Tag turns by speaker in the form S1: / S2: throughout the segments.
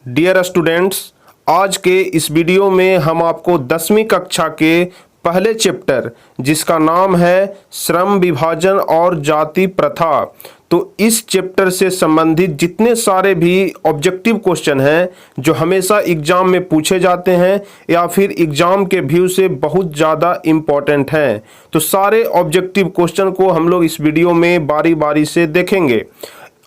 S1: Dear students, आज के इस वीडियो में हम आपको 10वीं कक्षा के पहले चैप्टर जिसका नाम है श्रम विभाजन और जाति प्रथा, तो इस चैप्टर से संबंधित जितने सारे भी ऑब्जेक्टिव क्वेश्चन हैं जो हमेशा एग्जाम में पूछे जाते हैं या फिर एग्जाम के व्यू से बहुत ज़्यादा इम्पॉर्टेंट हैं, तो सारे ऑब्जेक्टिव क्वेश्चन को हम लोग इस वीडियो में बारी बारी से देखेंगे।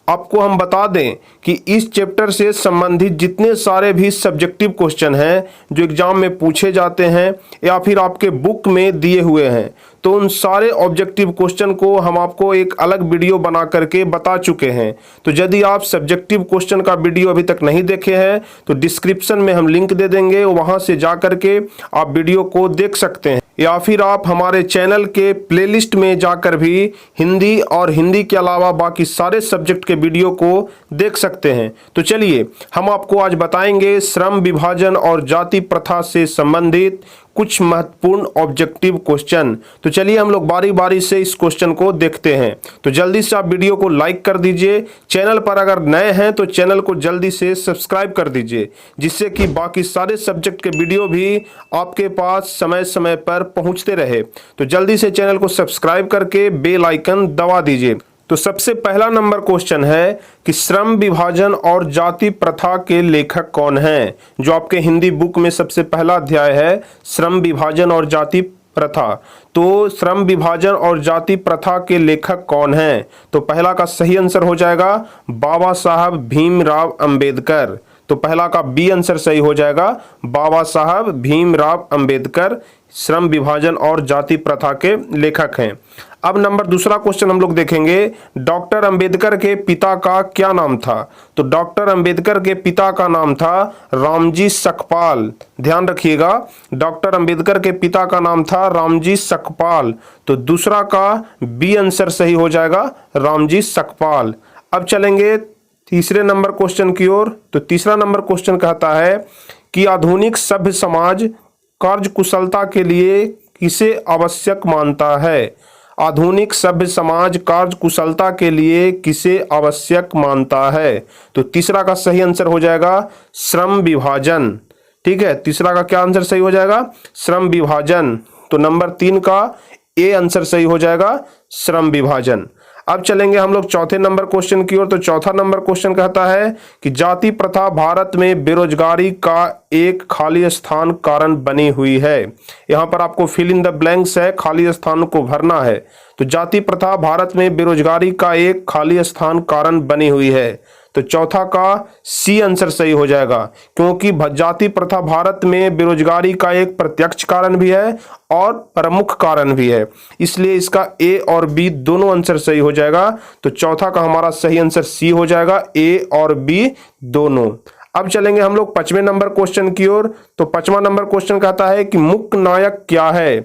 S1: आपको हम बता दें कि इस चैप्टर से संबंधित जितने सारे भी सब्जेक्टिव क्वेश्चन हैं जो एग्जाम में पूछे जाते हैं या फिर आपके बुक में दिए हुए हैं, तो उन सारे ऑब्जेक्टिव क्वेश्चन को हम आपको एक अलग वीडियो बना करके बता चुके हैं। तो यदि आप सब्जेक्टिव क्वेश्चन का वीडियो अभी तक नहीं देखे हैं तो डिस्क्रिप्शन में हम लिंक दे देंगे, वहां से जा करके आप वीडियो को देख सकते हैं, या फिर आप हमारे चैनल के प्लेलिस्ट में जाकर भी हिंदी और हिंदी के अलावा बाकी सारे सब्जेक्ट के वीडियो को देख सकते हैं। तो चलिए हम आपको आज बताएंगे श्रम विभाजन और जाति प्रथा से संबंधित कुछ महत्वपूर्ण ऑब्जेक्टिव क्वेश्चन। तो चलिए हम लोग बारी बारी से इस क्वेश्चन को देखते हैं। तो जल्दी से आप वीडियो को लाइक कर दीजिए, चैनल पर अगर नए हैं तो चैनल को जल्दी से सब्सक्राइब कर दीजिए, जिससे कि बाकी सारे सब्जेक्ट के वीडियो भी आपके पास समय समय पर पहुंचते रहे। तो जल्दी से चैनल को सब्सक्राइब करके बेल आइकन दबा दीजिए। तो सबसे पहला नंबर क्वेश्चन है कि श्रम विभाजन और जाति प्रथा के लेखक कौन हैं। जो आपके हिंदी बुक में सबसे पहला अध्याय है श्रम विभाजन और जाति प्रथा, तो श्रम विभाजन और जाति प्रथा के लेखक कौन हैं? तो पहला का सही आंसर हो जाएगा बाबा साहब भीमराव अंबेडकर। तो पहला का बी आंसर सही हो जाएगा, बाबा साहब भीमराव अंबेडकर श्रम विभाजन और जाति प्रथा के लेखक हैं। अब नंबर दूसरा क्वेश्चन हम लोग देखेंगे, डॉक्टर अंबेडकर के पिता का क्या नाम था? तो डॉक्टर अंबेडकर के पिता का नाम था रामजी सकपाल। ध्यान रखिएगा, डॉक्टर अंबेडकर के पिता का नाम था रामजी सकपाल। तो दूसरा का बी आंसर सही हो जाएगा, रामजी सकपाल। अब चलेंगे तीसरे नंबर क्वेश्चन की ओर। तो तीसरा नंबर क्वेश्चन कहता है कि आधुनिक सभ्य समाज कार्यकुशलता के लिए किसे आवश्यक मानता है? आधुनिक सभ्य समाज कार्यकुशलता के लिए किसे आवश्यक मानता है? तो तीसरा का सही आंसर हो जाएगा श्रम विभाजन। ठीक है, तीसरा का क्या आंसर सही हो जाएगा? श्रम विभाजन। तो नंबर 3 का ए आंसर सही हो जाएगा, श्रम विभाजन। अब चलेंगे हम लोग चौथे नंबर क्वेश्चन की ओर। तो चौथा नंबर क्वेश्चन कहता है कि जाति प्रथा भारत में बेरोजगारी का एक खाली स्थान कारण बनी हुई है। यहाँ पर आपको फिल इन द ब्लैंक्स है, खाली स्थान को भरना है। तो जाति प्रथा भारत में बेरोजगारी का एक खाली स्थान कारण बनी हुई है। तो चौथा का सी आंसर सही हो जाएगा, क्योंकि जाति प्रथा भारत में बेरोजगारी का एक प्रत्यक्ष कारण भी है और प्रमुख कारण भी है, इसलिए इसका ए और बी दोनों आंसर सही हो जाएगा। तो चौथा का हमारा सही आंसर सी हो जाएगा, ए और बी दोनों। अब चलेंगे हम लोग 5वें नंबर क्वेश्चन की ओर। तो 5वां नंबर क्वेश्चन कहता है कि मुख्य नायक क्या है?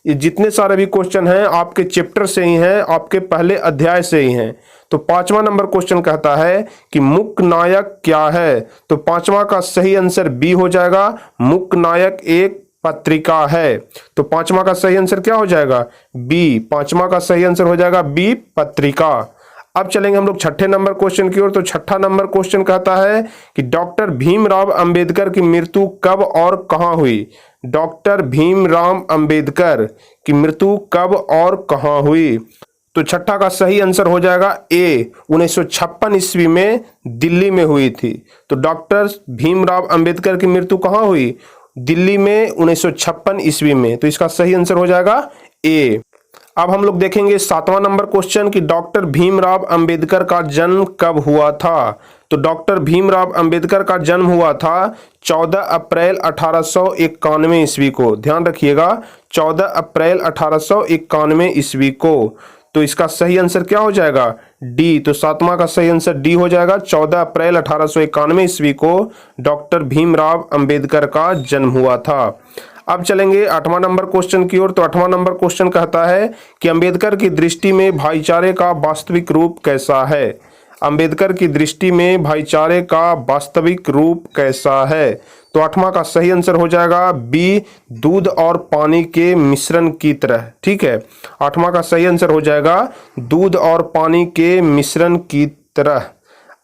S1: ये जितने सारे भी क्वेश्चन हैं आपके चैप्टर से ही हैं, आपके पहले अध्याय से ही हैं। तो 5वां नंबर क्वेश्चन कहता है कि मुख्य नायक क्या है? तो 5वां का सही आंसर बी हो जाएगा, मुख्य नायक एक पत्रिका है। तो 5वां का सही आंसर क्या हो जाएगा? बी। 5वां का सही आंसर हो जाएगा बी, पत्रिका। अब चलेंगे हम लोग 6ठे नंबर क्वेश्चन की ओर। तो 6ठा नंबर क्वेश्चन कहता है कि डॉक्टर भीमराव अंबेडकर की मृत्यु कब और कहां हुई? डॉक्टर भीमराव अंबेडकर की मृत्यु कब और कहां हुई? तो 6ठा का सही आंसर हो जाएगा ए, 1956 ईस्वी में दिल्ली में हुई थी। तो डॉक्टर भीमराव अंबेडकर की मृत्यु कहां हुई? दिल्ली में 1956 ईस्वी में। तो इसका सही आंसर हो जाएगा ए। अब हम लोग देखेंगे 7वां नंबर क्वेश्चन कि डॉक्टर भीमराव अंबेडकर का जन्म कब हुआ था? तो डॉक्टर भीमराव अंबेडकर का जन्म हुआ था 14 अप्रैल 1891 ईस्वी को। ध्यान रखिएगा, 14 अप्रैल 1891 ईस्वी को। तो इसका सही आंसर क्या हो जाएगा? डी। तो 7वां का सही आंसर डी हो जाएगा, 14 अप्रैल 1891 ईस्वी को डॉक्टर भीमराव अंबेडकर का जन्म हुआ था। अब चलेंगे 8वां नंबर क्वेश्चन की ओर। तो 8वां नंबर क्वेश्चन कहता है कि अंबेडकर की दृष्टि में भाईचारे का वास्तविक रूप कैसा है? अंबेडकर की दृष्टि में भाईचारे का वास्तविक रूप कैसा है? तो 8वां का सही आंसर हो जाएगा बी, दूध और पानी के मिश्रण की तरह। ठीक है, 8वां का सही आंसर हो जाएगा दूध और पानी के मिश्रण की तरह।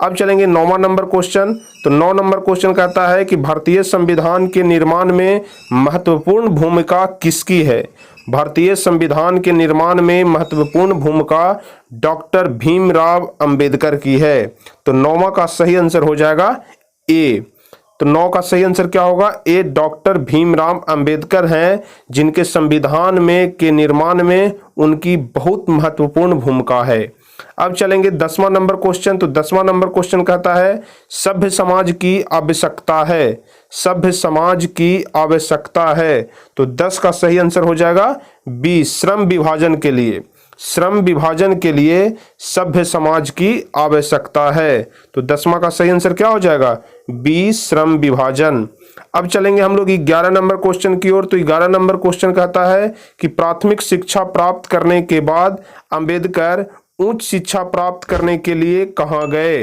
S1: अब चलेंगे 9वां नंबर क्वेश्चन। तो 9 नंबर क्वेश्चन कहता है कि भारतीय संविधान के निर्माण में महत्वपूर्ण भूमिका किसकी है? भारतीय संविधान के निर्माण में महत्वपूर्ण भूमिका डॉक्टर भीमराव अंबेडकर की है। तो 9वां का सही आंसर हो जाएगा ए। तो 9 का सही आंसर क्या होगा? ए, डॉक्टर भीमराव अंबेडकर हैं जिनके संविधान में के निर्माण में उनकी बहुत महत्वपूर्ण भूमिका है। अब चलेंगे 10वां नंबर क्वेश्चन। तो 10वां नंबर क्वेश्चन कहता है सभ्य समाज की आवश्यकता है। सभ्य समाज की आवश्यकता है। तो 10 का सही आंसर हो जाएगा बी, श्रम विभाजन के लिए। श्रम विभाजन के लिए सभ्य समाज की आवश्यकता है। तो 10वां का सही आंसर क्या हो जाएगा? बी, श्रम विभाजन। अब चलेंगे हम लोग 11 नंबर क्वेश्चन की ओर। तो 11 नंबर क्वेश्चन कहता है कि प्राथमिक शिक्षा प्राप्त करने के बाद अंबेडकर उच्च शिक्षा प्राप्त करने के लिए कहाँ गए?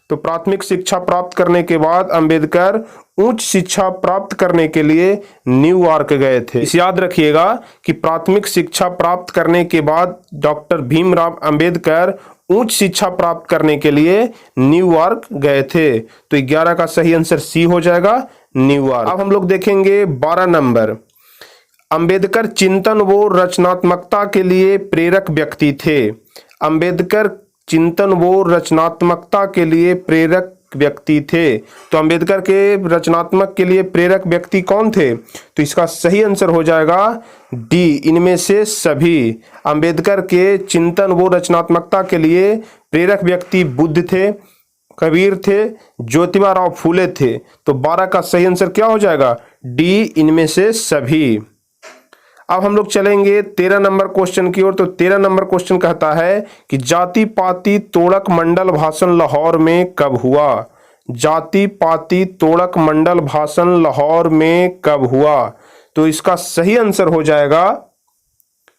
S1: तो प्राथमिक शिक्षा प्राप्त करने के बाद अंबेडकर उच्च शिक्षा प्राप्त करने के लिए न्यूयॉर्क गए थे। इस याद रखिएगा कि प्राथमिक शिक्षा प्राप्त करने के बाद डॉक्टर भीमराव अंबेडकर उच्च शिक्षा प्राप्त करने के लिए न्यूयॉर्क गए थे। तो 11 का सही आंसर सी हो जाएगा, न्यूयॉर्क। अब हम लोग देखेंगे 12 नंबर। अंबेडकर चिंतन व रचनात्मकता के लिए प्रेरक व्यक्ति थे। अंबेडकर चिंतन व रचनात्मकता के लिए प्रेरक व्यक्ति थे। तो अंबेडकर के रचनात्मक के लिए प्रेरक व्यक्ति कौन थे? तो इसका सही आंसर हो जाएगा डी, इनमें से सभी। अंबेडकर के चिंतन व रचनात्मकता के लिए प्रेरक व्यक्ति बुद्ध थे, कबीर थे, ज्योतिबा राव फूले थे। तो 12 का सही आंसर क्या हो जाएगा? डी, इनमें से सभी। अब हम लोग चलेंगे 13 नंबर क्वेश्चन की ओर। तो 13 नंबर क्वेश्चन कहता है कि जाति पाति तोड़क मंडल भाषण लाहौर में कब हुआ? जाति पाति तोड़क मंडल भाषण लाहौर में कब हुआ? तो इसका सही आंसर हो जाएगा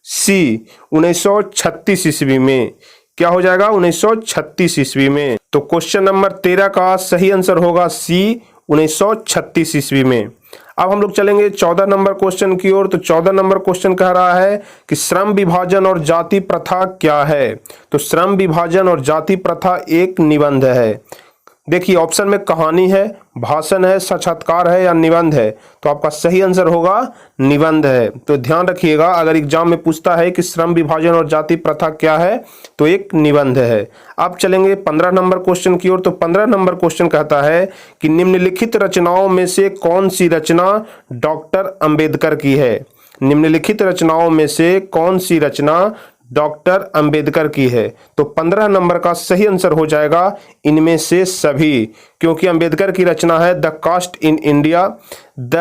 S1: सी, 1936 ईस्वी में। क्या हो जाएगा? 1936 ईस्वी में। तो क्वेश्चन नंबर 13 का सही आंसर होगा सी, 1936 ईस्वी में। अब हम लोग चलेंगे 14 नंबर क्वेश्चन की ओर। तो 14 नंबर क्वेश्चन कह रहा है कि श्रम विभाजन और जाति प्रथा क्या है? तो श्रम विभाजन और जाति प्रथा एक निबंध है। देखिए ऑप्शन में कहानी है, भाषण है, साक्षात्कार है या निबंध है। तो आपका सही आंसर होगा निबंध है। तो ध्यान रखिएगा, अगर एग्जाम में पूछता है कि श्रम विभाजन और जाति प्रथा क्या है, तो एक निबंध है। अब चलेंगे 15 नंबर क्वेश्चन की ओर। तो 15 नंबर क्वेश्चन कहता है कि निम्नलिखित रचनाओं में से कौन सी रचना डॉक्टर अंबेडकर की है? निम्नलिखित रचनाओं में से कौन सी रचना डॉक्टर अंबेडकर की है? तो 15 नंबर का सही आंसर हो जाएगा इनमें से सभी, क्योंकि अंबेडकर की रचना है the caste in India, the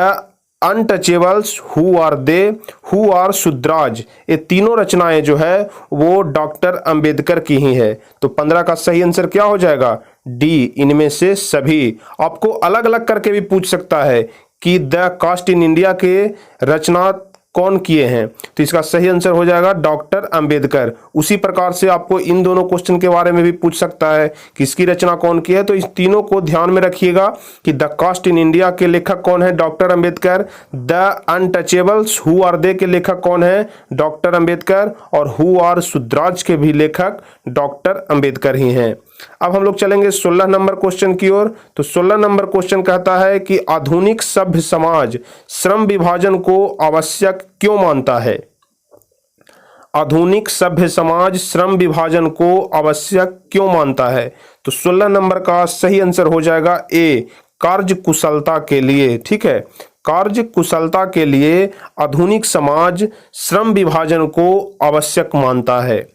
S1: untouchables, who are they, who are Shudras. ये तीनों रचनाएं जो है वो डॉक्टर अंबेडकर की ही है। तो 15 का सही आंसर क्या हो जाएगा? डी, इनमें से सभी। आपको अलग अलग करके भी पूछ सकता है कि द कास्ट इन इंडिया के रचना कौन किए हैं? तो इसका सही आंसर हो जाएगा डॉक्टर अंबेडकर। उसी प्रकार से आपको इन दोनों क्वेश्चन के बारे में भी पूछ सकता है कि इसकी रचना कौन की है। तो इस तीनों को ध्यान में रखिएगा कि द कास्ट इन इंडिया के लेखक कौन है? Doctor Ambedkar. The untouchables, who are they के लेखक कौन है? डॉक्टर अंबेडकर। और हु आर शूद्राज के भी लेखक डॉक्टर अंबेडकर ही हैं। अब हम लोग चलेंगे 16 नंबर क्वेश्चन की ओर। तो 16 नंबर क्वेश्चन कहता है कि आधुनिक सभ्य समाज श्रम विभाजन को आवश्यक क्यों मानता है? आधुनिक सभ्य समाज श्रम विभाजन को आवश्यक क्यों मानता है? तो 16 नंबर का सही आंसर हो जाएगा ए, कार्य कुशलता के लिए। ठीक है, कार्य कुशलता के लिए आधुनिक समाज श्रम विभाजन को आवश्यक मानता है।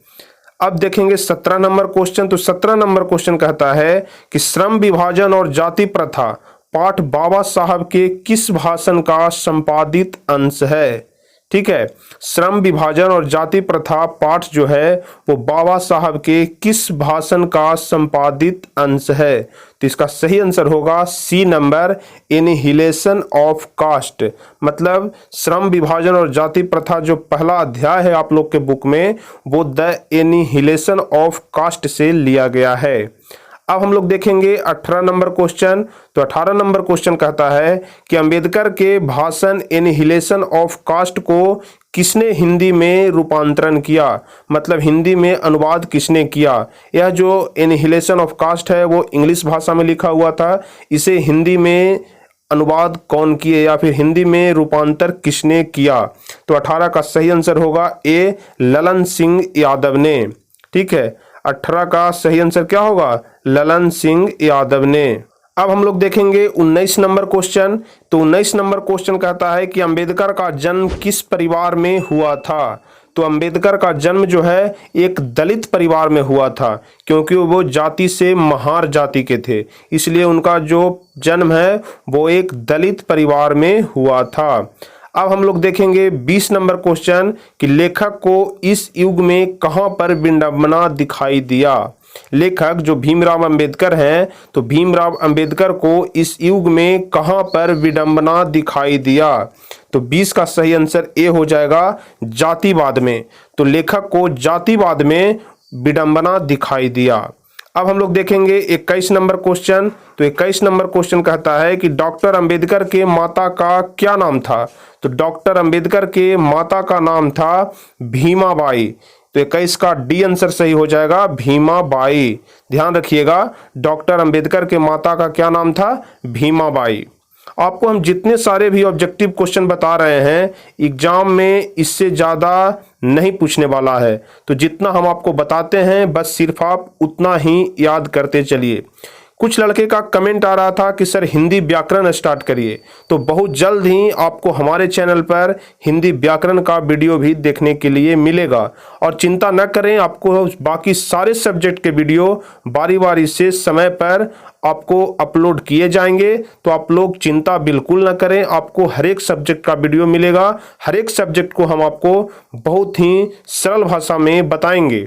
S1: अब देखेंगे 17 नंबर क्वेश्चन। तो 17 नंबर क्वेश्चन कहता है कि श्रम विभाजन और जाति प्रथा पाठ बाबा साहब के किस भाषण का संपादित अंश है? ठीक है, श्रम विभाजन और जाति प्रथा पाठ जो है वो बाबा साहब के किस भाषण का संपादित अंश है? तो इसका सही आंसर होगा C number, annihilation of caste. मतलब श्रम विभाजन और जाति प्रथा जो पहला अध्याय है आप लोग के बुक में, वो द एनिहिलेशन ऑफ कास्ट से लिया गया है। अब हम लोग देखेंगे 18 नंबर क्वेश्चन। तो 18 नंबर क्वेश्चन कहता है कि अंबेडकर के भाषण एनिहिलेशन ऑफ कास्ट को किसने हिंदी में रूपांतरण किया, मतलब हिंदी में अनुवाद किसने किया। यह जो एनिहिलेशन ऑफ कास्ट है वो इंग्लिश भाषा में लिखा हुआ था, इसे हिंदी में अनुवाद कौन किए या फिर हिंदी में रूपांतर किसने किया। तो 18 का सही आंसर होगा ए, ललन सिंह यादव ने। ठीक है, 18 का सही आंसर क्या होगा, ललन सिंह यादव ने। अब हम लोग देखेंगे 19 नंबर क्वेश्चन। तो 19 नंबर क्वेश्चन कहता है कि अंबेडकर का जन्म किस परिवार में हुआ था। तो अंबेडकर का जन्म जो है एक दलित परिवार में हुआ था, क्योंकि वो जाति से महार जाति के थे, इसलिए उनका जो जन्म है वो एक दलित परिवार में हुआ था। अब हम लोग देखेंगे 20 नंबर क्वेश्चन कि लेखक को इस युग में कहां पर विडंबना दिखाई दिया। लेखक जो भीमराव अंबेडकर हैं, तो भीमराव अंबेडकर को इस युग में कहां पर विडंबना दिखाई दिया। तो 20 का सही आंसर ए हो जाएगा, जातिवाद में। तो लेखक को जातिवाद में विडंबना दिखाई दिया। अब हम लोग देखेंगे 21 नंबर क्वेश्चन। तो 21 नंबर क्वेश्चन कहता है कि डॉक्टर अंबेडकर के माता का क्या नाम था। तो डॉक्टर अंबेडकर के माता का नाम था भीमाबाई। तो 21 का डी आंसर सही हो जाएगा, भीमाबाई। ध्यान रखिएगा, डॉक्टर अंबेडकर के माता का क्या नाम था, भीमाबाई। आपको हम जितने सारे भी ऑब्जेक्टिव क्वेश्चन बता रहे हैं एग्जाम में इससे ज़्यादा नहीं पूछने वाला है। तो जितना हम आपको बताते हैं बस सिर्फ आप उतना ही याद करते चलिए। कुछ लड़के का कमेंट आ रहा था कि सर हिंदी व्याकरण स्टार्ट करिए, तो बहुत जल्द ही आपको हमारे चैनल पर हिंदी व्याकरण का वीडियो भी देखने के लिए मिलेगा। और चिंता न करें, आपको बाकी सारे सब्जेक्ट के वीडियो बारी बारी से समय पर आपको अपलोड किए जाएंगे। तो आप लोग चिंता बिल्कुल न करें, आपको हर एक सब्जेक्ट का वीडियो मिलेगा। हर एक सब्जेक्ट को हम आपको बहुत ही सरल भाषा में बताएंगे।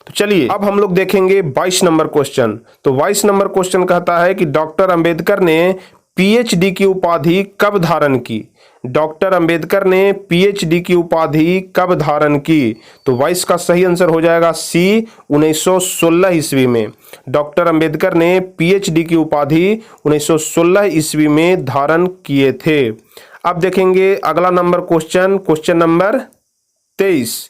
S1: तो चलिए अब हम लोग देखेंगे 22 नंबर क्वेश्चन। तो 22 नंबर क्वेश्चन कहता है कि डॉक्टर अंबेडकर ने पीएचडी की उपाधि कब धारण की। डॉक्टर अंबेडकर ने पीएचडी की उपाधि कब धारण की। तो 22 का सही आंसर हो जाएगा सी, 1916 ईस्वी में। डॉक्टर अंबेडकर ने पीएचडी की उपाधि 1916 ईस्वी में धारण किए थे। अब देखेंगे अगला नंबर क्वेश्चन, क्वेश्चन नंबर 23।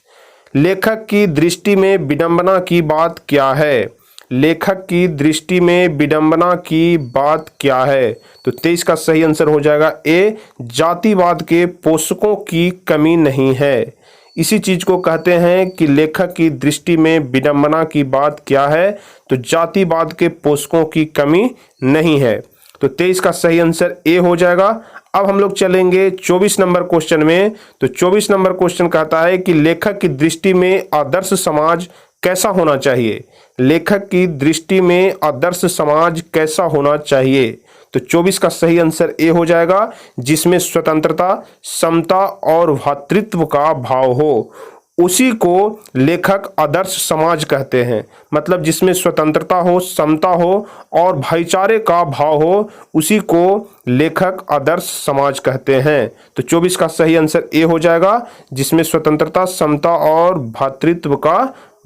S1: लेखक की दृष्टि में विडंबना की बात क्या है। लेखक की दृष्टि में विडंबना की बात क्या है। तो 23 का सही आंसर हो जाएगा ए, जातिवाद के पोषकों की कमी नहीं है। इसी चीज को कहते हैं कि लेखक की दृष्टि में विडंबना की बात क्या है, तो जातिवाद के पोषकों की कमी नहीं है। तो 23 का सही आंसर ए हो जाएगा। अब हम लोग चलेंगे 24 नंबर क्वेश्चन में। तो 24 नंबर क्वेश्चन कहता है कि लेखक की दृष्टि में आदर्श समाज कैसा होना चाहिए। लेखक की दृष्टि में आदर्श समाज कैसा होना चाहिए। तो 24 का सही आंसर ए हो जाएगा, जिसमें स्वतंत्रता, समता और भ्रातृत्व का भाव हो, उसी को लेखक आदर्श समाज कहते हैं। मतलब जिसमें स्वतंत्रता हो, समता हो और भाईचारे का भाव हो, उसी को लेखक आदर्श समाज कहते हैं। तो 24 का सही आंसर ए हो जाएगा, जिसमें स्वतंत्रता, समता और भ्रातृत्व का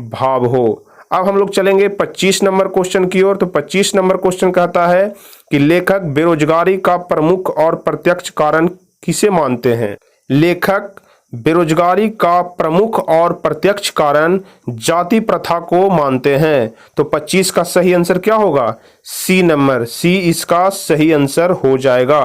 S1: भाव हो। अब हम लोग चलेंगे 25 नंबर क्वेश्चन की ओर। तो 25 नंबर क्वेश्चन कहता है कि लेखक बेरोजगारी का प्रमुख और प्रत्यक्ष कारण किसे मानते हैं। लेखक बेरोजगारी का प्रमुख और प्रत्यक्ष कारण जाति प्रथा को मानते हैं। तो 25 का सही आंसर क्या होगा, सी नंबर, सी इसका सही आंसर हो जाएगा।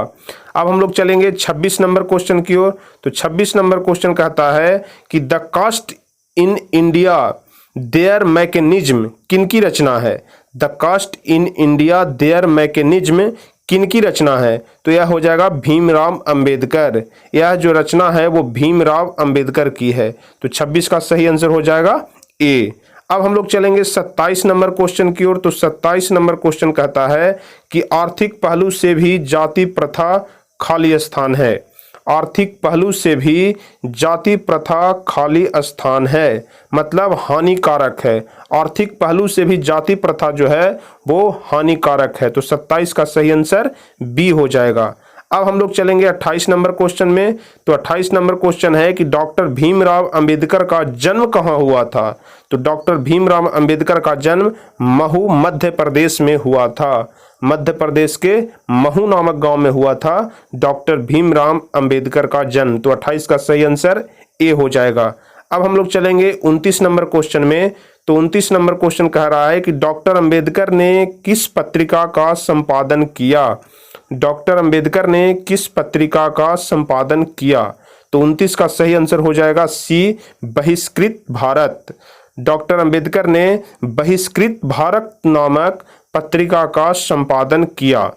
S1: अब हम लोग चलेंगे 26 नंबर क्वेश्चन की ओर। तो 26 नंबर क्वेश्चन कहता है कि the caste in India their mechanism किनकी रचना है। The caste in India their mechanism किनकी रचना है। तो यह हो जाएगा भीमराव अंबेडकर। यह जो रचना है वो भीमराव अंबेडकर की है। तो 26 का सही आंसर हो जाएगा ए। अब हम लोग चलेंगे 27 नंबर क्वेश्चन की ओर। तो 27 नंबर क्वेश्चन कहता है कि आर्थिक पहलू से भी जाति प्रथा खाली स्थान है। आर्थिक पहलू से भी जाति प्रथा खाली स्थान है, मतलब हानिकारक है। आर्थिक पहलू से भी जाति प्रथा जो है वो हानिकारक है। तो 27 का सही आंसर बी हो जाएगा। अब हम लोग चलेंगे 28 नंबर क्वेश्चन में। तो 28 नंबर क्वेश्चन है कि डॉक्टर भीमराव अंबेडकर का जन्म कहाँ हुआ था। तो डॉक्टर भीमराव अंबेडकर का जन्म महू मध्य प्रदेश में हुआ था। मध्य प्रदेश के महू नामक गांव में हुआ था डॉक्टर भीमराव अंबेडकर का जन्म। तो 28 का सही आंसर ए हो जाएगा। अब हम लोग चलेंगे 29 नंबर क्वेश्चन में। तो 29 नंबर क्वेश्चन कह रहा है कि डॉक्टर अंबेडकर ने किस पत्रिका का संपादन किया। डॉक्टर अंबेडकर ने किस पत्रिका का संपादन किया। तो 29 का सही आंसर हो जाएगा सी, बहिष्कृत भारत। डॉक्टर अंबेडकर ने बहिष्कृत भारत नामक पत्रिका का संपादन किया।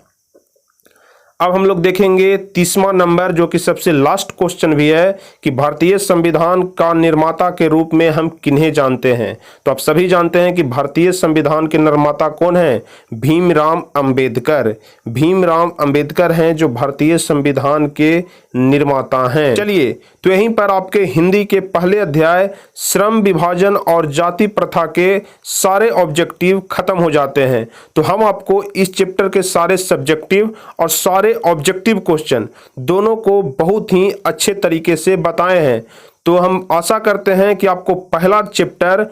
S1: अब हम लोग देखेंगे 30वां नंबर, जो कि सबसे लास्ट क्वेश्चन भी है कि भारतीय संविधान का निर्माता के रूप में हम किन्हें जानते हैं। तो आप सभी जानते हैं कि भारतीय संविधान के निर्माता कौन है, भीमराव अंबेडकर। भीमराव अंबेडकर हैं जो भारतीय संविधान के निर्माता हैं। चलिए, तो यहीं पर आपके हिंदी के पहले अध्याय श्रम विभाजन और जाति प्रथा के सारे ऑब्जेक्टिव खत्म हो जाते हैं। तो हम आपको इस चैप्टर के सारे सब्जेक्टिव और सारे ऑब्जेक्टिव क्वेश्चन दोनों को बहुत ही अच्छे तरीके से बताए हैं। तो हम आशा करते हैं कि आपको पहला चैप्टर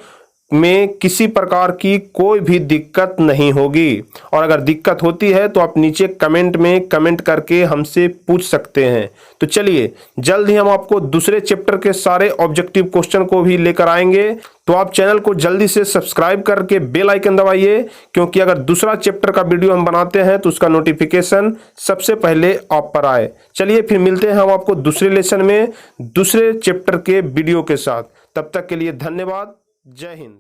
S1: में किसी प्रकार की कोई भी दिक्कत नहीं होगी, और अगर दिक्कत होती है तो आप नीचे कमेंट में कमेंट करके हमसे पूछ सकते हैं। तो चलिए, जल्द ही हम आपको दूसरे चैप्टर के सारे ऑब्जेक्टिव क्वेश्चन को भी लेकर आएंगे। तो आप चैनल को जल्दी से सब्सक्राइब करके बेल आइकन दबाइए, क्योंकि अगर दूसरा चैप्टर का वीडियो हम बनाते हैं तो उसका नोटिफिकेशन सबसे पहले आप पर आए। चलिए, फिर मिलते हैं हम आपको दूसरे लेसन में दूसरे चैप्टर के वीडियो के साथ। तब तक के लिए धन्यवाद। जय हिंद।